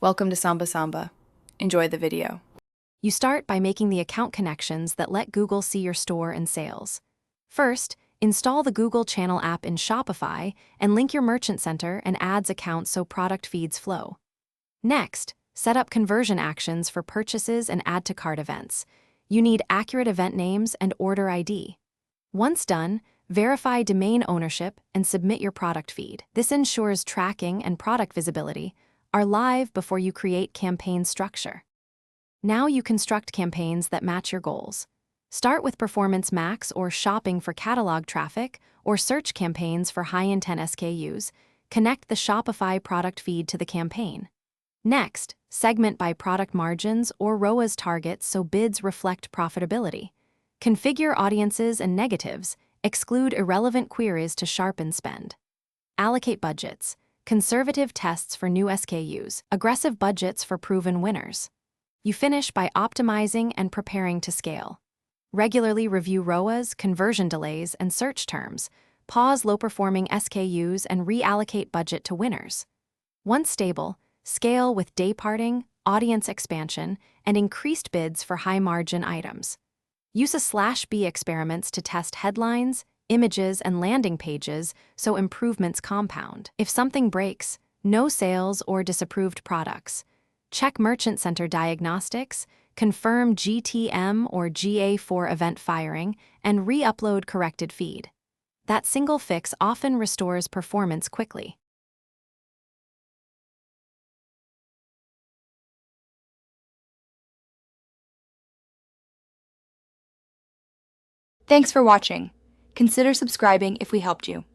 Welcome to Samba Samba. Enjoy the video. You start by making the account connections that let Google see your store and sales. First, install the Google Channel app in Shopify and link your Merchant Center and Ads account so product feeds flow. Next, set up conversion actions for purchases and add to cart events. You need accurate event names and order ID. Once done, verify domain ownership and submit your product feed. This ensures tracking and product visibility are live before you create campaign structure. Now you construct campaigns that match your goals. Start with Performance Max or shopping for catalog traffic or search campaigns for high-intent SKUs. Connect the Shopify product feed to the campaign. Next, segment by product margins or ROAS targets so bids reflect profitability. Configure audiences and negatives. Exclude irrelevant queries to sharpen spend. Allocate budgets. Conservative tests for new SKUs, aggressive budgets for proven winners. You finish by optimizing and preparing to scale. Regularly review ROAS, conversion delays, and search terms. Pause low-performing SKUs and reallocate budget to winners. Once stable, scale with day-parting, audience expansion, and increased bids for high-margin items. Use /B experiments to test headlines, images, and landing pages so improvements compound. If something breaks, no sales or disapproved products. Check Merchant Center diagnostics, confirm GTM or GA4 event firing, and re-upload corrected feed. That single fix often restores performance quickly. Thanks for watching. Consider subscribing if we helped you.